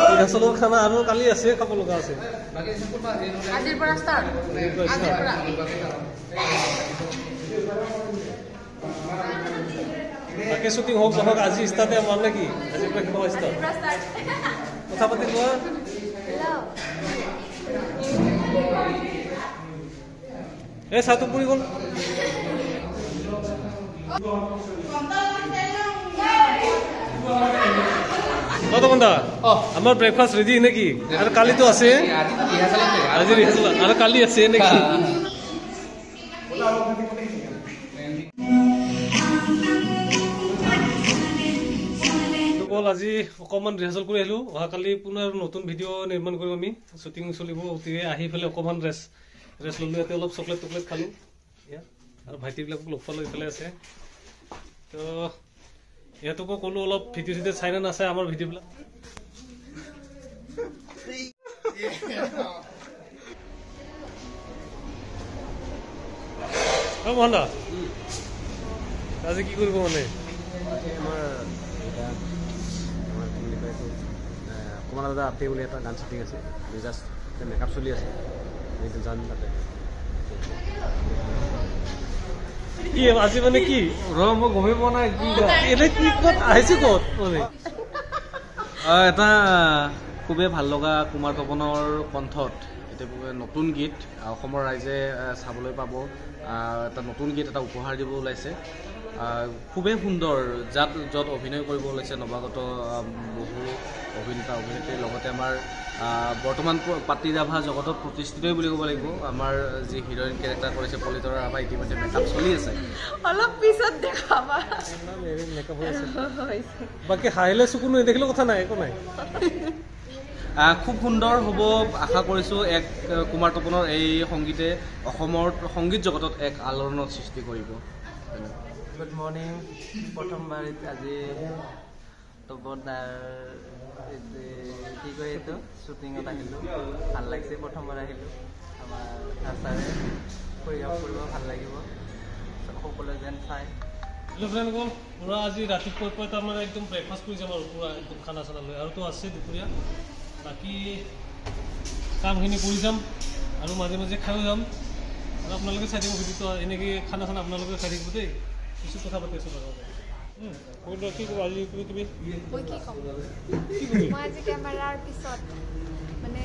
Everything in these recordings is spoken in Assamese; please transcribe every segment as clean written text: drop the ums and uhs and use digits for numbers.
ৰিহাৰ্চেলৰ খানা আৰু কালি আছে খাব লগা আছে আজিৰ পৰা ষ্টাৰ্ট আজিৰ পৰা তাকে শ্বুটিং হওক নহওক আজি ষ্টাৰ্টে আমাৰ নেকি আজিৰ পৰা কিবা ষ্টাৰ্ট কথা পাতি লোৱা এই চাহটো পৰি গ'ল আমাৰ ব্ৰেকফাষ্ট ৰেডি নেকি আৰু কালিতো আছে আজি ৰিহাৰ্চেল আৰু কালি আছে নেকি আজি অকণমান ৰিহাৰ্চেল কৰি আহিলোঁ অহাকালি পুনৰ নতুন ভিডিঅ' নিৰ্মাণ কৰিম আমি শ্বুটিং চলিব গতিকে আহি পেলাই অকণমান ৰেষ্ট ল'লোঁ ইয়াতে অলপ চকলেট টকলেট খালোঁ আৰু ভাইটিবিলাকক লগ পালোঁ এইফালে আছে তো ইহঁতকো ক'লোঁ অলপ ভিডিঅ' চিডিঅ' চাই নে নাচাই আমাৰ ভিডিঅ'বিলাক মোহন দা আজি কি কৰিব মানে কুমাৰ দাদা আপে বুলি এটা গান শ্বুটিং আছে জাষ্ট মেকআপ চলি আছে যাম তাতে কি আজি মানে কি মই গমেই পোৱা নাই কি এনে কি ক'ত আহিছে ক'ত মানে এটা খুবেই ভাল লগা কুমাৰ তপনৰ কণ্ঠত এতিয়া নতুন গীত অসমৰ ৰাইজে চাবলৈ পাব এটা নতুন গীত এটা উপহাৰ দিব ওলাইছে খুবেই সুন্দৰ য'ত অভিনয় কৰিব ওলাইছে নৱাগত বহু অভিনেতা অভিনেত্ৰীৰ লগতে আমাৰ বৰ্তমান পাতি ৰাভা জগতত প্ৰতিষ্ঠিতই বুলি ক'ব লাগিব আমাৰ যি হিৰইন কেৰেক্টাৰ কৰিছে পলিতৰা ৰাভা ইতিমধ্যে মেকআপ চলি আছে অলপ পিছত দেখাবা মেকআপ হৈ আছে বাকী হাইলে চকু নেদেখিলেও কথা নাই একো নাই খুব সুন্দৰ হ'ব আশা কৰিছোঁ এক কুমাৰ তপনৰ এই সংগীতে অসমৰ সংগীত জগতত এক আলোড়নৰ সৃষ্টি কৰিব গুড মৰ্ণিং প্ৰথমবাৰ আজি তপনদাৰ কি কয় এইটো শ্বুটিঙত আহিলোঁ ভাল লাগিছে প্ৰথমবাৰ আহিলোঁ আমাৰ ছাৰে পৰিয়াল কৰিব ভাল লাগিব সকলোৱে যেন চাই পুৰা আজি ৰাতিপুৱা তাৰমানে একদম ব্ৰেকফাষ্ট কৰি যাম আৰু পুৰা একদম খানা চানা লৈ আৰুতো আছে দুপৰীয়া বাকী কামখিনি কৰি যাম আৰু মাজে মাজে খায়ো যাম আৰু আপোনালোকে চাই দিব ভিডিঅ'টো এনেকৈ খানা চানা আপোনালোকে খাই থাকিব দেই কিছু কথা পাতি আছোঁ বাৰু কি ক'ব আজি তুমি মই কি ক'ম মই আজি কেমেৰাৰ পিছত মানে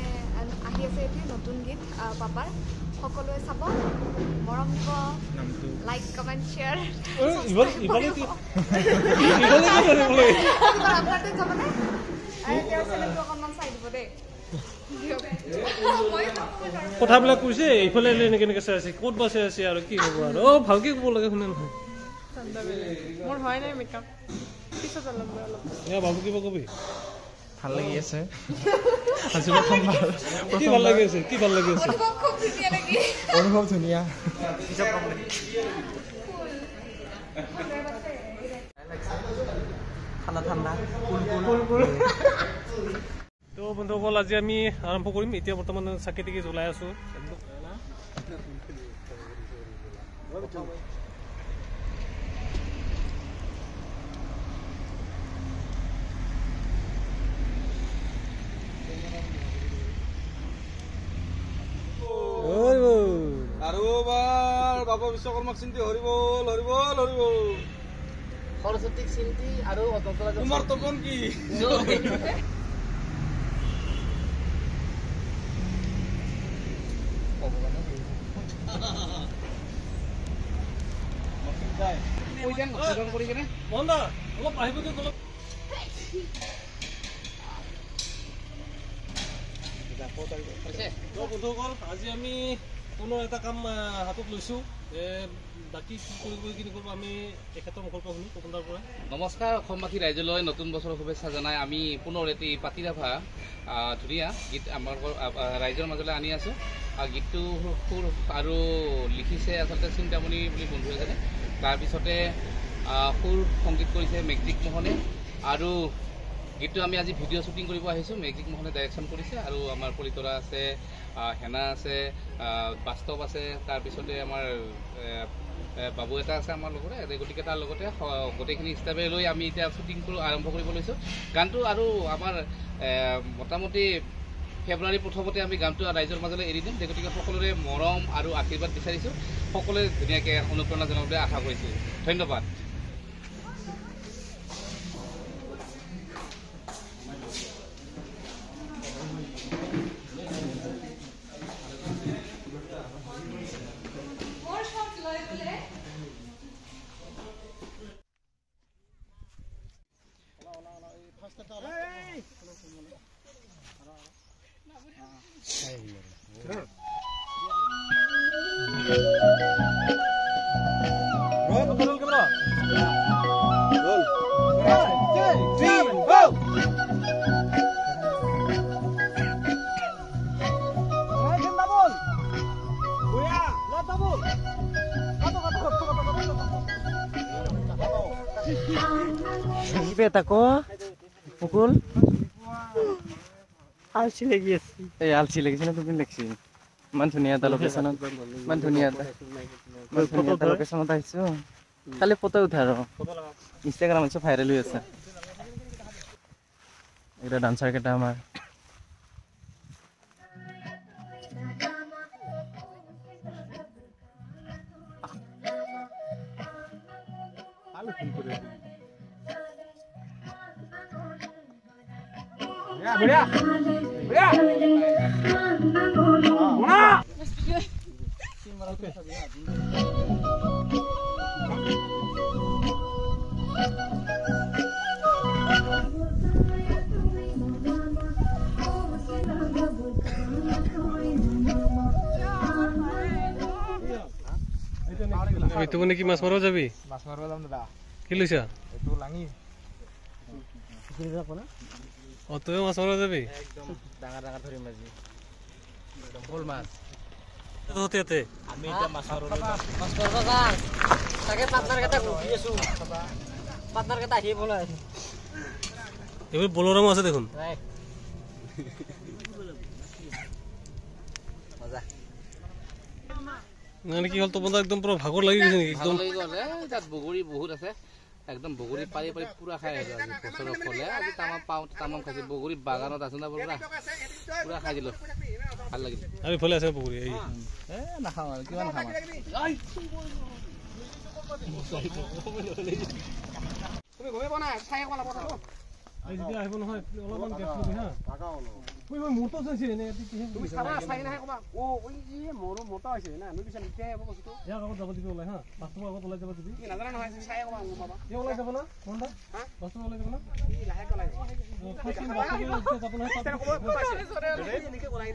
আহি আছে এইটো নতুন গীত পাপাৰ সকলোৱে চাব মৰম দিব লাইক কমেণ্ট শ্বেয়াৰ অকণমান চাই দিব দেই কথাবিলাক কৈছে এইফালে এনেকৈ এনেকৈ চাই আছে ক'ত বা চাই আছে আৰু কি হ'ব আৰু ভালকৈ ক'ব লাগে শুনে নহয় মোৰ হয় নাই মেকআপ পিছত অলপ বাবু কিবা কবি ভাল লাগি আছে কি ভাল লাগি আছে কি ভাল লাগি আছে অনুভৱ ধুনীয়া ঠাণ্ডা ঠাণ্ডা তো বন্ধুসকল আজি আমি আৰম্ভ কৰিম এতিয়া বৰ্তমান চাকি তাকি জ্বলাই আছোঁ আৰু এবাৰ বাবা বিশ্বকৰ্মাক চিন্তি হৰিবল হৰিবল হৰিবল সৰস্বতীক চিন্তি আৰু কুমাৰ তপন কি অলপ আহিব দিয়ক অলপ বন্ধুসকল আজি আমি পুনৰ এটা কাম হাতত লৈছোঁ বাকী কি কৰিব কি নকৰিব আমি তেখেতৰ মুখৰ পৰা শুনো তপনদাৰ পৰা নমস্কাৰ অসমবাসী ৰাইজলৈ নতুন বছৰৰ শুভেচ্ছা জনাই আমি পুনৰ এটি পাতি ৰাভা ধুনীয়া গীত আমাৰ ৰাইজৰ মাজলৈ আনি আছোঁ গীতটো সুৰ আৰু লিখিছে আচলতে চিন্তামণি বুলি বন্ধু এজনে তাৰপিছতে সুৰ সংগীত কৰিছে মেজিক মোহনে আৰু গীতটো আমি আজি ভিডিঅ' শ্বুটিং কৰিব আহিছোঁ মেজিক মোহনে ডাইৰেকশ্যন কৰিছে আৰু আমাৰ পলিতৰা আছে হেনা আছে, বাস্তৱ আছে, তাৰপিছতে আমাৰ বাবু এটা আছে আমাৰ লগতে। গতিকে তাৰ লগতে গোটেইখিনি ষ্টাফে লৈ আমি এতিয়া শ্বুটিংটো আৰম্ভ কৰিব লৈছোঁ গানটো। আৰু আমাৰ মোটামুটি ফেব্ৰুৱাৰী প্ৰথমতে আমি গানটো ৰাইজৰ মাজলৈ এৰি দিম। গতিকে সকলোৰে মৰম আৰু আশীৰ্বাদ বিচাৰিছোঁ। সকলোৱে ধুনীয়াকৈ অনুপ্ৰেৰণা জনাবলৈ আশা কৰিছোঁ। ধন্যবাদ। মুকুল আলচি লাগি আছে। এই আলচি লাগিছে না তুমি লাগছি? ইমান ধুনীয়া এটা লোকেশ্যনত, ইমান ধুনীয়া এটা লোকেশ্যনত আহিছো। খালি ফটো উঠা আৰু ইনষ্টাগ্ৰামত চব ভাইৰেল হৈ আছে। এটা ডান্সাৰ কেইটা আমাৰ তুই মানে কি মাছ মাৰবা যাবি? মাছ মাৰিব যাম দাদা। কি লৈছা? এইটো লাঙি তইও মাছ মাৰবা যাবি? একদম ডাঙৰ ডাঙৰ ধৰিম আজি, একদম শ'ল মাছ। ইয়াতে আমি এতিয়া মাছ মাৰিব যাম। তাকে পাৰ্টনাৰকেইটা ঘূৰি আছো, পাৰ্টনাৰকেইটা আহি পলাই এইবোৰ বলৰামো আছে দেখোন। মানে কি হ'ল তো বন্ধা একদম পুৰো ভাগৰ লাগি গেছে নাকি? একদম তাত বগৰী বহুত আছে, একদম বগৰী পাৰি পাৰি পুৰা খাই আহিলো আজি বছৰৰ ফলে। আজি তামাম পাওঁ তামাম খাইছো। বগৰী বাগানত আছে না পুৰা পুৰা খাই দিলো, ভাল লাগিল। আৰু ফলে আছে বগৰী এই নাখাওঁ আৰু কিমান খাম। তুমি গমে পোৱা নাই চাই ক'লা কথা এই যদি আহিব নহয় অলপমান গেছ লবি হা। ওই মোটো আছে এনে তুমি চাবা চাই নাহে কবা ও ওই ই মোৰো মোটা হৈছে না আমি পিছে লিখাই হ'ব বস্তু ইয়াৰ আগত যাব দিবি ওলাই হা। বাস্তৱ আগত ওলাই যাব দিবি। কি নাজানা নহয় চাই কবা বাবা কি ওলাই যাব না কোনটা? হা বাস্তৱ ওলাই যাব না? ই লাহে কলাই ফাৰ্ষ্ট বাস্তৱ যাব নহয় তাতে এনেকে কলাই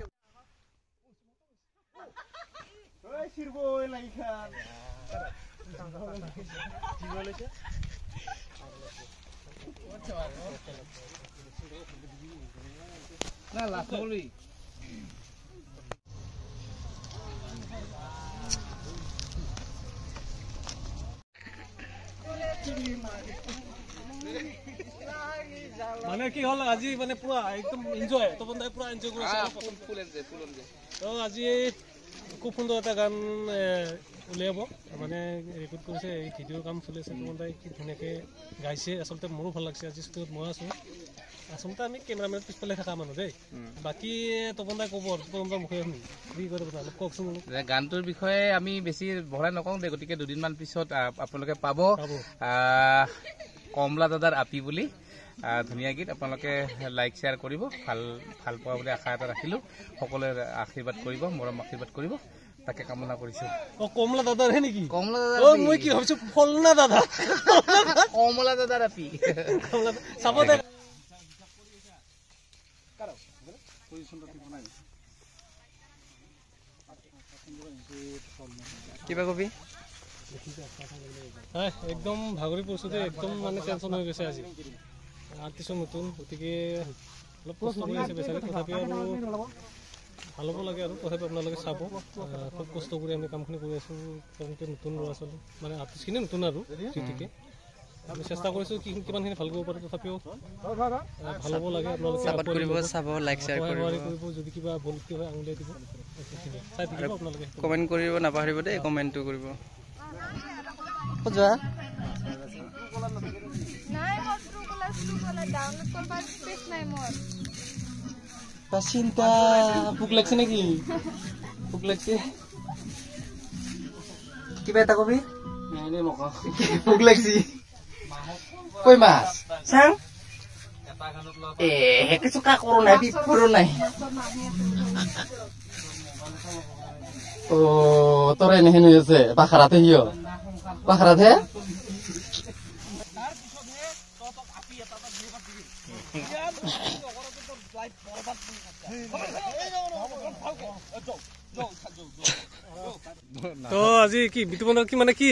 ওই শিরবো লাগি খান কি বলেছে? না লাস্ট বলি মানে কি হল আজি মানে পুরা একদম এনজয় তো বন্ধা পুরা এনজয় কৰিছে। ফুল এনজয় তো আজি খুব সুন্দৰ একটা গান উলিয়াব মানে ৰেকৰ্ড কৰিছে। এই ভিডিঅ'ৰ কাম চলি আছে। তোমালোকে কি ধুনীয়াকৈ গাইছে। আচলতে মোৰো ভাল লাগিছে। আজি ষ্টুডিঅ'ত মই আছোঁ। আচলতে আমি কেমেৰামেন পিছফালে থকা মানুহ দেই। বাকী তপনদাই ক'ব তপনদাৰ মুখে শুনি কি কৰে অলপ কওকচোন। গানটোৰ বিষয়ে আমি বেছি বহলাই নকওঁ দে। গতিকে দুদিনমান পিছত আপোনালোকে পাব কমলা দাদাৰ আপি বুলি ধুনীয়া গীত। আপোনালোকে লাইক শ্বেয়াৰ কৰিব, ভাল পোৱা বুলি আশা এটা ৰাখিলোঁ। সকলোৱে আশীৰ্বাদ কৰিব, মৰম আশীৰ্বাদ কৰিব, তাকে কামনা কৰিছোঁ। কমলা দাদাৰহে নেকি? কমলা দাদাৰ মই কি ভাবিছো ফলনা দাদা। কমলা দাদাৰ আপি চাব দে। কিবা কবি? একদম ভাগৰি পৰিছো দেই। একদম মানে টেনশ্যন হৈ গৈছে আজি। আৰ্টিষ্ট নতুন, গতিকে অলপ কষ্ট কৰি আছে বেচাৰি। তথাপি আৰু ভাল হ'ব লাগে আৰু তথাপি আপোনালোকে চাব। খুব কষ্ট কৰি আমি কামখিনি কৰি আছোঁ। তেওঁলোকে নতুন ল'ৰা ছোৱালী মানে আৰ্টিষ্টখিনি নতুন আৰু গতিকে আমি চেষ্টা কৰিছোঁ কিমানখিনি ভাল কৰিব পাৰোঁ, তথাপিও ভাল হ'ব লাগে। আপোনালোকে সাপোৰ্ট কৰিব, চাব, লাইক শ্বেয়াৰ কৰিব, যদি কিবা ভুলটি হয় আঙুলিয়াই দিব, চাই থাকিব আপোনালোকে। কমেণ্ট কৰিব নাপাহৰিব দেই, কমেণ্টটো কৰিব। যোৱা নাই মোৰ ট্ৰুকলাৰ ডাউনলোড কৰিব স্পেচ নাই মোৰ। চিন্তা ভোক লাগছে নেকি? ভোক লাগছে, কিবা এটা কবি। ভোক লাগছি, কৈ মাছ চাং কিছু কা কৰো নাই, বিফৰো নাই। ও তোৰ এনেহেন হয়েছে পাখাৰাতে হিও পাখাৰাতে তো আজি কি বিতুমনৰ কি মানে কি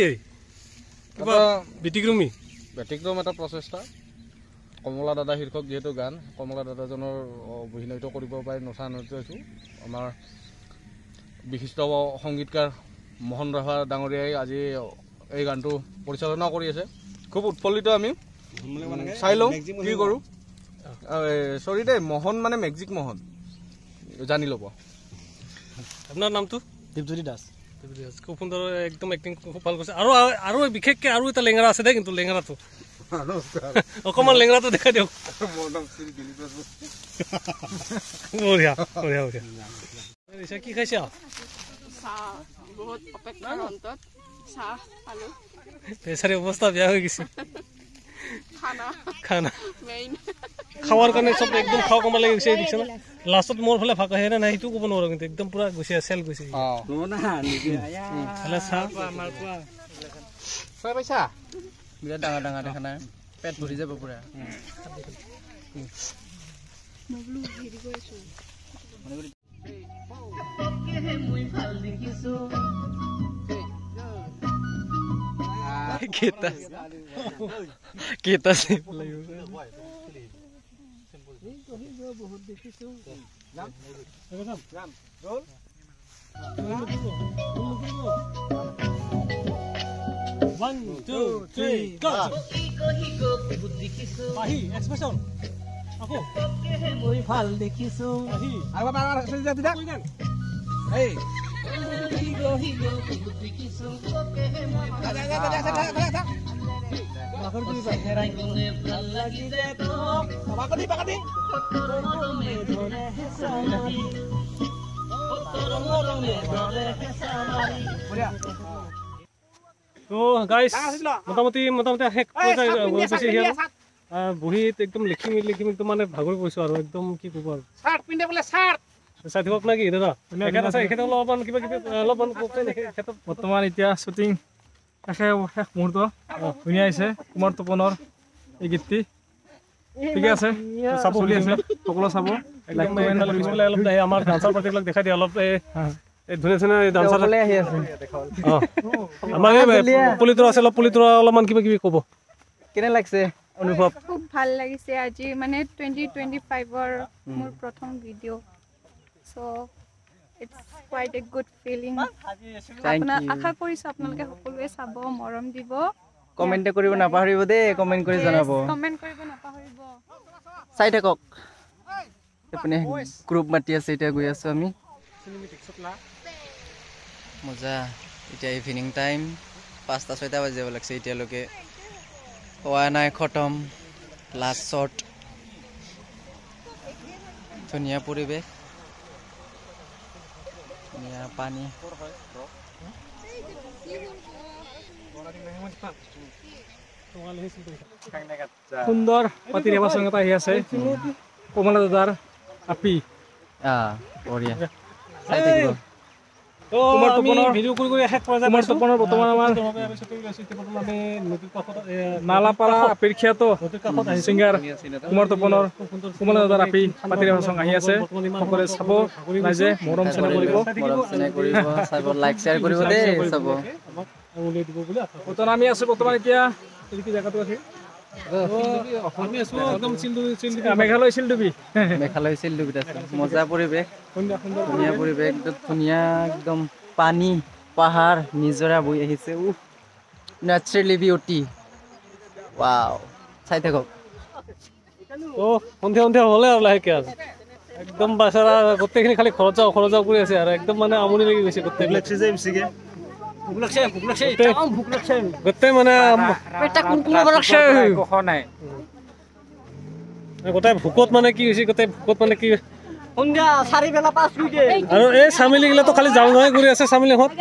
কিবা ব্যতিক্ৰমী এটা প্ৰচেষ্টা। কমলা দাদা শীৰ্ষক যিহেতু গান, কমলা দাদাজনৰ অভিনয়ত কৰিব পাৰি নচা নৃত্য হৈছোঁ। আমাৰ বিশিষ্ট সংগীতকাৰ মোহন ৰাভা ডাঙৰীয়াই আজি এই গানটো পৰিচালনা কৰি আছে। খুব উৎফুল্লিত আমি, চাই লওঁ কি কৰোঁ। চৰি দেই, মোহন মানে মেজিক মোহন, জানি ল'ব। আপোনাৰ নামটো? দীপজ্যোতি দাস। খুব সুন্দৰ, একদম এক্টিং খুব ভাল কৰিছে। আৰু বিশেষকৈ আৰু এটা লেঙেৰা আছে দেই, কিন্তু লেঙেৰাটো অকণমান লেঙেৰাটো দেখাই দিয়ক। বঢ়িয়া বঢ়িয়া বঢ়িয়া। কি খাইছা? বেচাৰী অৱস্থা বেয়া হৈ গৈছে। খানা খাৱাৰ কাৰণে চব একদম খাওঁ কমা লাগি গৈছে, দেখিছে না? লাষ্টত মোৰ ফালে ভাগ আহে নে নাই সেইটো ক'ব নোৱাৰো, কিন্তু একদম পুৰা গৈছে, চেল গৈছে। বিৰাট ডাঙৰ ডাঙৰ দেখা নাই, পেট ভৰি যাব পুৰা। One, two, three, go! Ahi, expression. Ako. মই ভাল দেখিছো। Ahi. Hey. তো গাইজ মোটামুটি শেষ বহীত একদম লিখি একদম মানে ভাগৰি পৰিছোঁ আৰু একদম কি ক'ব আৰু। চাই থাকক না কি দাদা? অলপমান কিবা কিবি অলপমান বৰ্তমান এতিয়া শ্বুটিং শেষ মুহূৰ্ত ধুনীয়া হৈছে। কুমাৰ তপনৰ এই গীতটি ঠিকে আছে, চাব চলি আছে, সকলো চাব। অলপ আমাৰ ডান্সাৰ পাৰ্টিবিলাক দেখাই দিয়ে অলপ, ধুনীয়া ধুনীয়া ডান্সাৰ আহি আছে। আমাৰ পলিটোৰ আছে, অলপ পলিটোৰ অলপমান কিবা কিবি ক'ব। কেনে লাগছে অনুভৱ? খুব ভাল লাগিছে আজি, মানে 2025ৰ মোৰ প্ৰথম video', so' it's quite a good feeling. আশা কৰিছোঁ আপোনালোকে সকলোৱে চাব, মৰম দিব, কমেণ্ট কৰিব নাপাহৰিব দেই, কমেণ্ট কৰি জনাব, কমেণ্ট কৰিব নাপাহৰিব, চাই থাকক। আপুনি গ্ৰুপ মাতি আছে, এতিয়া গৈ আছোঁ আমি। মজা। এতিয়া ইভিনিং টাইম, 5-6 বাজি যাব লাগছে, এতিয়ালৈকে হোৱা নাই খতম। লাষ্ট শ্বট, ধুনীয়া পৰিৱেশ, ধুনীয়া পানী। সুন্দৰ পাতি ৰেবা চং এটা আহি আছে, কমলা দাদাৰ আপি। বঢ়িয়া, চাই থাকিব। কুমাৰ তপনৰ বৰ্তমান আমাৰ নালাপাৰা আপিৰ খ্যাত ছিংগাৰ কুমাৰ তপনৰ কমলা দাদাৰ আপি পাতি ৰেবা চং আহি আছে। সকলোৱে চাব, ৰাইজে মৰম চেনেহ কৰিব, লাইক শ্বেয়াৰ কৰিব দেই, চাব। বৰ্তমান আমি আছো এতিয়া জেগাটো আছে মেঘালয় চিলডুবি। মেঘালয় চিলডুবিত আছে, মজা পৰিৱেশ, ধুনীয়া পৰিৱেশ, ধুনীয়া একদম পানী, পাহাৰ, নিজৰা বৈ আহিছে। নেচাৰেলি বিউটি, ৱাও চাই থাকক সন্ধিয়া সন্ধিয়া হ'লে আৰু লাহেকৈ আৰু একদম বাচাৰা গোটেইখিনি খালি খৰচ যাওঁ কৰি আছে আৰু একদম মানে আমনি লাগি গৈছে গোটেই গোটেই মানে গোটেই ভোকত মানে কি হৈছে গোটেই ভোকত মানে কি আৰু এই চামিলিগিলাতো খালি যাওঁ যাওঁ কৰি আছে চামিলিহঁত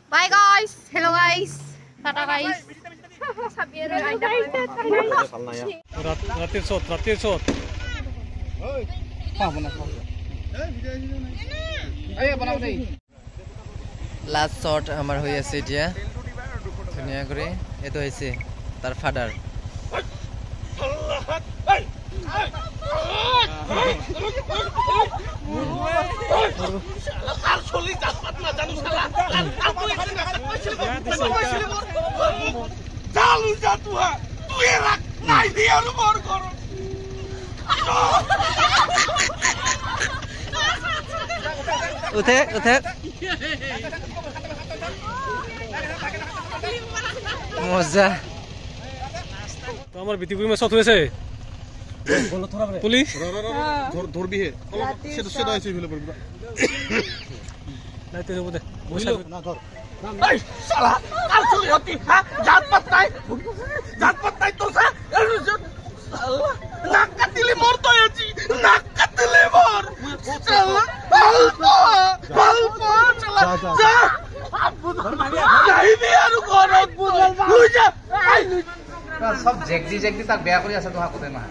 Bye guys. Hello guys. Tata guys. ৰাতিৰ চত লাষ্ট শ্বট আমাৰ হৈ আছে এতিয়া ধুনীয়া কৰি এইটো হৈছে তাৰ ফাদাৰ উঠে মজা তো আমার বিটিপুরি মাছ চত হয়েছে পুলিশ ধরবি হে সেটা সেটা আছে ফেলে পড়বি নাই তেরে বুদে না ধর এই শালা কাল চলে হতি হ্যাঁ জাত পাত নাই তো স্যার আল্লাহ নাক কাটলে মর তো আছি নাক কাটলে মর শালা ভালো শালা যা যাই দি আর ঘরত বুঝল যা সব জেগদি তাক বেয়া কৰি আছে তো হাকতে মা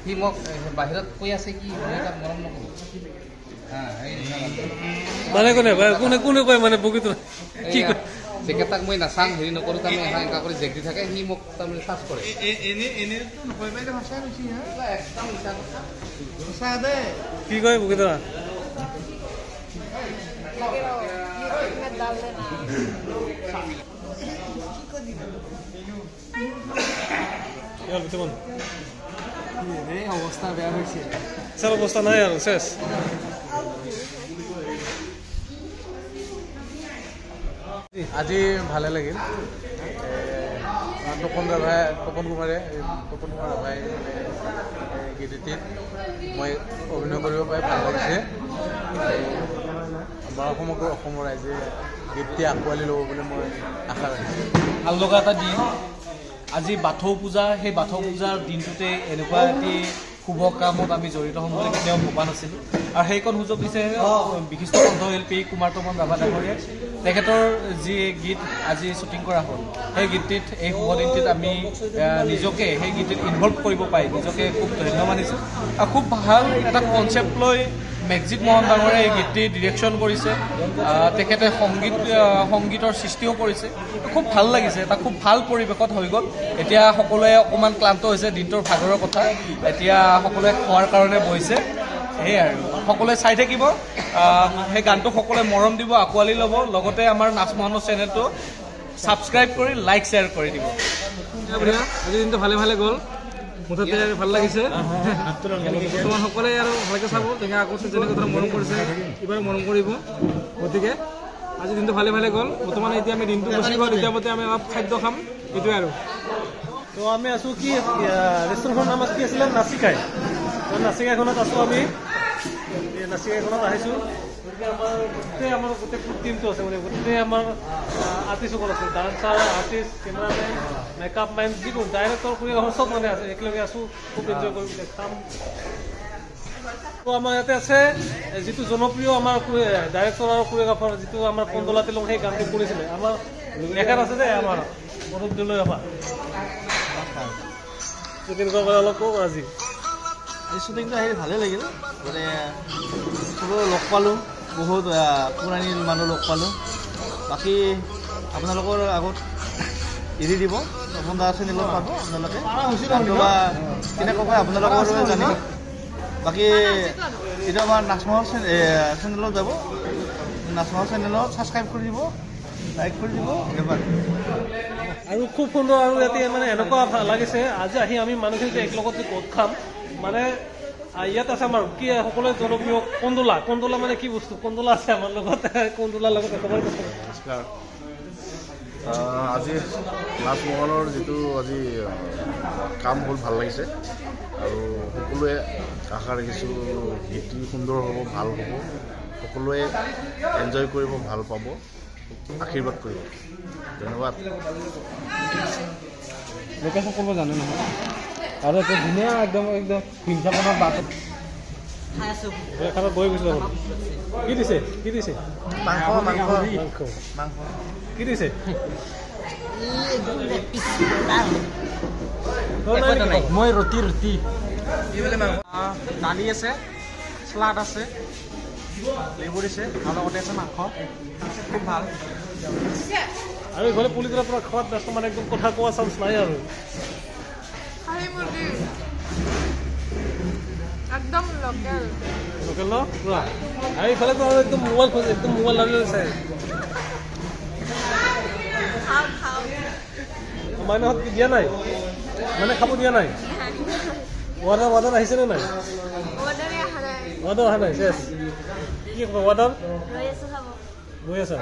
সি মোক বাহিৰত কৈ আছে কি মই তাক মৰম নকৰো মানে কোনে কয় মানে বগী তো কি যেকেইটাক মই নাচাং হেৰি নকৰোঁ তাৰমানে এনেকা কৰি জেগদি থাকে সি মোক তাৰমানে চাৰ্চ কৰে কি কয় বগী তো অৱস্থা বেয়া হৈছে স্যাৰ অবস্থা নাই আৰ শেষ আজি ভালে লাগিল তপন কুমাৰ ৰাভাই গীতটিত মই অভিনয় কৰিব পাই ভাল লাগিছে আমাৰ সমগ্ৰ অসমৰ ৰাইজে গীতটি আঁকোৱালি ল'ব বুলি মই আশা ৰাখিছোঁ ভাল লগা এটা দিন আজি বাথৌ পূজা সেই বাথৌ পূজাৰ দিনটোতে এনেকুৱা এটি শুভ কামত আমি জড়িত হ'ম বুলি কেতিয়াও ভবা নাছিলোঁ আৰু সেইকণ সুযোগ দিছে বিশিষ্ট কণ্ঠশিল্পী কুমাৰ তপন ৰাভা ডাঙৰীয়াই তেখেতৰ যি গীত আজি শ্বুটিং কৰা হ'ল সেই গীতটিত এই শুভ দিনটিত আমি নিজকে সেই গীতটিত ইনভলভ কৰিব পাই নিজকে খুব ধন্য মানিছোঁ আৰু খুব ভাল এটা কনচেপ্ট লৈ মেঘজিৎ মোহন ডাঙৰীয়াই এই গীতটি ডিৰেকশ্যন কৰিছে তেখেতে সংগীতৰ সৃষ্টিও কৰিছে খুব ভাল লাগিছে এটা খুব ভাল পৰিৱেশত হৈ গ'ল এতিয়া সকলোৱে অকণমান ক্লান্ত হৈছে দিনটোৰ ভাগৰৰ কথা এতিয়া সকলোৱে খোৱাৰ কাৰণে বহিছে সেয়াই আৰু সকলোৱে চাই থাকিব সেই গানটো সকলোৱে মৰম দিব আঁকোৱালি ল'ব লগতে আমাৰ নাচ মহানৰ চেনেলটো ছাবস্ক্ৰাইব কৰি লাইক শ্বেয়াৰ কৰি দিব আজি দিনটো ভালে গ'ল মুঠতে ভাল লাগিছে বৰ্তমান সকলোৱে আৰু ভালকৈ চাব তেনেকৈ আগতে যেনেকৈ ধৰক মৰম কৰিছে এইবাৰ মৰম কৰিব গতিকে আজি দিনটো ভালে গ'ল বৰ্তমান এতিয়া আমি দিনটো গুচি গ'ল এতিয়া মতে আমি অলপ খাদ্য খাম এইটোৱে আৰু তো আমি আছোঁ কি ৰেষ্টুৰেণ্টখনৰ নাম কি আছিলে নাচিকাইখনত আছোঁ আমি নাচিকাইখনত আহিছোঁ গতিকে আমাৰ গোটেই ফুড টিমটো আছে মানে গোটেই আমাৰ আৰ্টিষ্টসকল আছে dancer artist cameraman makeup man যিকোনো ডাইৰেক্টৰ কোৰিঅ'গ্ৰাফাৰ চব মানে আছে একেলগে আছোঁ খুব এনজয় কৰি খাম তো আমাৰ ইয়াতে আছে যিটো জনপ্ৰিয় আমাৰ ডাইৰেক্টৰ আৰু কোৰিঅ'গ্ৰাফাৰ যিটো আমাৰ কন্দলা তেলং সেই গানটো কৰিছিলে আমাৰ লেখাত আছে যে আমাৰ মনত দিলৈ আমাৰ কেনেকুৱা কৰে অলপ কওক আজি শ্বুটিংটো আহি ভালেই লাগিল মানে চবৰে লগ পালোঁ বহুত পুৰণি মানুহ লগ পালোঁ বাকী আপোনালোকৰ আগত এৰি দিব তপন দা চেনেলত পাব আপোনালোকে কেনেকুৱা আপোনালোকৰ জানিব বাকী এইটো আমাৰ নাচমহৰ চেনেলত যাব নাচমহৰ চেনেলত ছাবস্ক্ৰাইব কৰি দিব লাইক কৰি দিব ধন্যবাদ আৰু খুব সুন্দৰ আৰু ইয়াতে মানে এনেকুৱা ভাল লাগিছে আজি আহি আমি মানুহখিনি যে একলগত যে গোট খাম মানে ইয়াত আছে আমাৰ কি সকলোৱে জনপ্ৰিয় কন্দলা মানে কি বস্তু কন্দলা আছে আমাৰ লগত কন্দলাৰ লগত একেবাৰে নমস্কাৰ আজি নাচমোহনৰ যিটো আজি কাম হ'ল ভাল লাগিছে আৰু সকলোৱে আশা ৰাখিছোঁ গীতটি সুন্দৰ হ'ব ভাল হ'ব সকলোৱে এনজয় কৰিব ভাল পাব আশীৰ্বাদ কৰিব ধন্যবাদ লোকেশ্যন কৰিব জানে নহয় আৰু এটা ধুনীয়া একদম হিংসাপনৰ বাট খানা বহি গৈছিল কি দিছে কি দিছে মাংস কি দিছে মই ৰুটি দালি আছে চালাড আছে লেবু দিছে আৰু লগতে আছে মাংস খুব ভাল আৰু এইফালে পুলিকেইটা পৰা খোৱাত ব্যস্ত মানে একদম কথা কোৱা চান্স নাই আৰু একদম লোকেল লোকেল ন পুৰা আৰু এইফালে তো একদম মোবাইল লাগি আছে মাইনাহঁত দিয়া নাই মানে খাব দিয়া নাই ৱাৰ্ডাৰ আহিছেনে নাই ৱাৰ্ডাৰ অহা নাই চেছ কি ক'ব ৱাৰ্ডাৰ গৈ আছা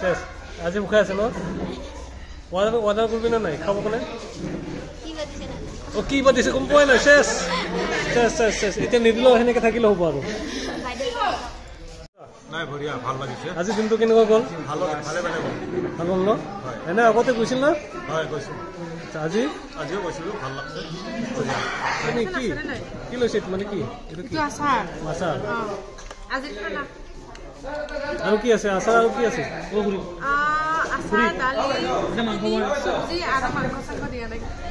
চেছ আজি মুখাই আছে ন ৱাৰ্ডাৰ কৰিবি নে নাই খাব কাৰণে কি বা দিছে গম পোৱাই নাই চেছ এতিয়া নিদিলেও সেনেকৈ থাকিলে হ'ব আৰু নাই বঢ়িয়া ভাল লাগিছে আজি দিনটো কেনেকুৱা গ'ল ভাল হ'ল ন এনে আগতে গৈছিল ন হয় গৈছোঁ আজিও গৈছিলোঁ ভাল লাগছে কি লৈছে মানে কি আচাৰ আৰু কি আছে আচাৰ আৰু কি আছে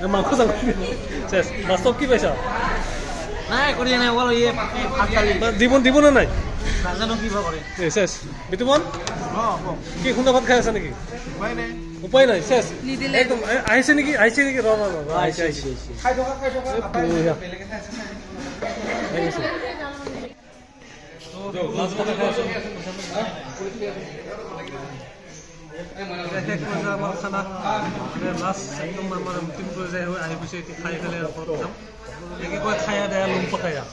মাংস চেছ বাস্তৱ কি পাইছা নাই কৰি নাই দিব নে নাই নাজানো কিবা কৰে চেছ বিতুমন কি খুন্দা ভাত খাই আছা নেকি উপায় নাই চেছ একদম আহিছে নেকি ৰ আহিছে আমাৰ খানা লাষ্ট একদম আমাৰ অন্তিম পৰ্যায় হৈ আহি গৈছে এতিয়া খাই পেলাই ঘৰত যাম একে কয় খায়া দেয়া লোম পকায়া